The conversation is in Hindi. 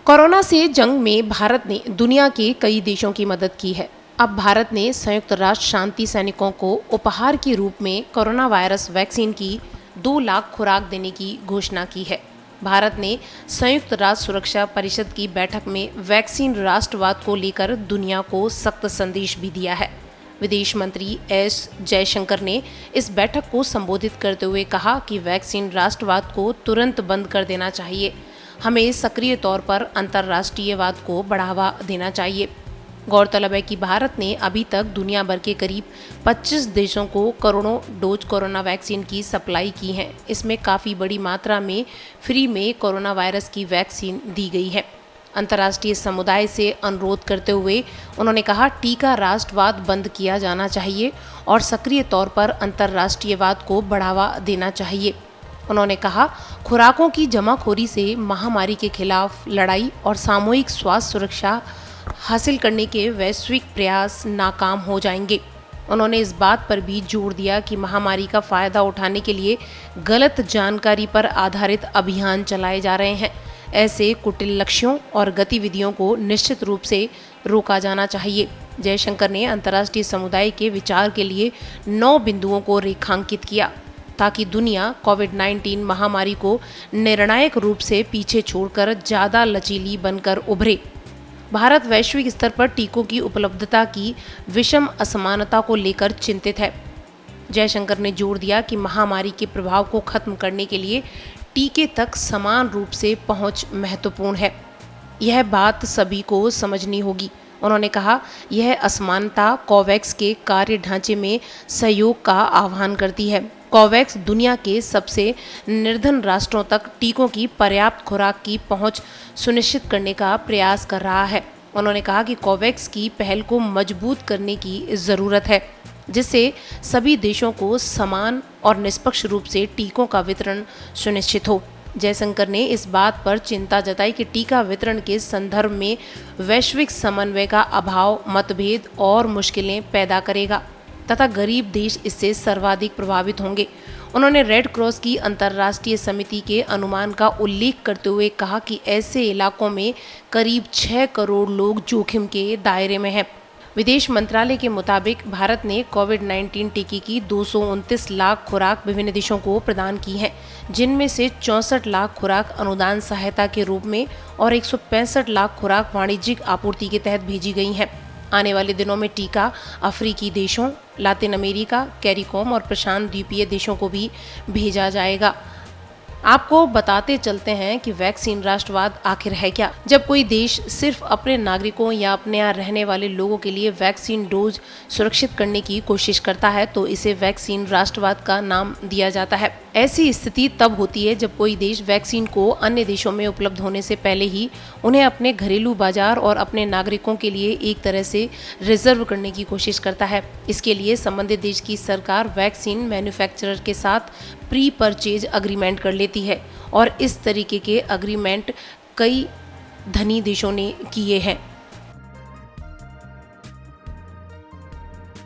कोरोना से जंग में भारत ने दुनिया के कई देशों की मदद की है। अब भारत ने संयुक्त राष्ट्र शांति सैनिकों को उपहार के रूप में कोरोना वायरस वैक्सीन की 2 लाख खुराक देने की घोषणा की है। भारत ने संयुक्त राष्ट्र सुरक्षा परिषद की बैठक में वैक्सीन राष्ट्रवाद को लेकर दुनिया को सख्त संदेश भी दिया है। विदेश मंत्री एस जयशंकर ने इस बैठक को संबोधित करते हुए कहा कि वैक्सीन राष्ट्रवाद को तुरंत बंद कर देना चाहिए। हमें सक्रिय तौर पर अंतर्राष्ट्रीयवाद को बढ़ावा देना चाहिए। गौरतलब है कि भारत ने अभी तक दुनिया भर के करीब 25 देशों को करोड़ों डोज कोरोना वैक्सीन की सप्लाई की है। इसमें काफ़ी बड़ी मात्रा में फ्री में कोरोना वायरस की वैक्सीन दी गई है। अंतर्राष्ट्रीय समुदाय से अनुरोध करते हुए उन्होंने कहा, टीका राष्ट्रवाद बंद किया जाना चाहिए और सक्रिय तौर पर अंतर्राष्ट्रीयवाद को बढ़ावा देना चाहिए। उन्होंने कहा, खुराकों की जमाखोरी से महामारी के खिलाफ लड़ाई और सामूहिक स्वास्थ्य सुरक्षा हासिल करने के वैश्विक प्रयास नाकाम हो जाएंगे। उन्होंने इस बात पर भी जोर दिया कि महामारी का फायदा उठाने के लिए गलत जानकारी पर आधारित अभियान चलाए जा रहे हैं। ऐसे कुटिल लक्ष्यों और गतिविधियों को निश्चित रूप से रोका जाना चाहिए। जयशंकर ने अंतर्राष्ट्रीय समुदाय के विचार के लिए 9 बिंदुओं को रेखांकित किया ताकि दुनिया कोविड-19 महामारी को निर्णायक रूप से पीछे छोड़कर ज़्यादा लचीली बनकर उभरे। भारत वैश्विक स्तर पर टीकों की उपलब्धता की विषम असमानता को लेकर चिंतित है। जयशंकर ने जोर दिया कि महामारी के प्रभाव को खत्म करने के लिए टीके तक समान रूप से पहुंच महत्वपूर्ण है। यह बात सभी को समझनी होगी। उन्होंने कहा, यह असमानता कोवैक्स के कार्य ढांचे में सहयोग का आह्वान करती है। कोवैक्स दुनिया के सबसे निर्धन राष्ट्रों तक टीकों की पर्याप्त खुराक की पहुंच सुनिश्चित करने का प्रयास कर रहा है। उन्होंने कहा कि कोवैक्स की पहल को मजबूत करने की ज़रूरत है, जिससे सभी देशों को समान और निष्पक्ष रूप से टीकों का वितरण सुनिश्चित हो। जयशंकर ने इस बात पर चिंता जताई कि टीका वितरण के संदर्भ में वैश्विक समन्वय का अभाव मतभेद और मुश्किलें पैदा करेगा तथा गरीब देश इससे सर्वाधिक प्रभावित होंगे। उन्होंने रेड क्रॉस की अंतर्राष्ट्रीय समिति के अनुमान का उल्लेख करते हुए कहा कि ऐसे इलाकों में करीब 6 करोड़ लोग जोखिम के दायरे में हैं। विदेश मंत्रालय के मुताबिक भारत ने कोविड-19 टीके की 229 लाख खुराक विभिन्न देशों को प्रदान की हैं, जिनमें से 64 लाख खुराक अनुदान सहायता के रूप में और 165 लाख खुराक वाणिज्यिक आपूर्ति के तहत भेजी गई हैं। आने वाले दिनों में टीका अफ्रीकी देशों, लातिन अमेरिका, कैरिकोम और प्रशांत द्वीपीय देशों को भी भेजा जाएगा। आपको बताते चलते हैं कि वैक्सीन राष्ट्रवाद आखिर है क्या। जब कोई देश सिर्फ अपने नागरिकों या अपने यहाँ रहने वाले लोगों के लिए वैक्सीन डोज सुरक्षित करने की कोशिश करता है तो इसे वैक्सीन राष्ट्रवाद का नाम दिया जाता है। ऐसी स्थिति तब होती है जब कोई देश वैक्सीन को अन्य देशों में उपलब्ध होने से पहले ही उन्हें अपने घरेलू बाजार और अपने नागरिकों के लिए एक तरह से रिजर्व करने की कोशिश करता है। इसके लिए संबंधित देश की सरकार वैक्सीन मैन्युफैक्चरर के साथ प्री परचेज अग्रीमेंट कर लेती है और इस तरीके के अग्रीमेंट कई धनी देशों ने किए हैं।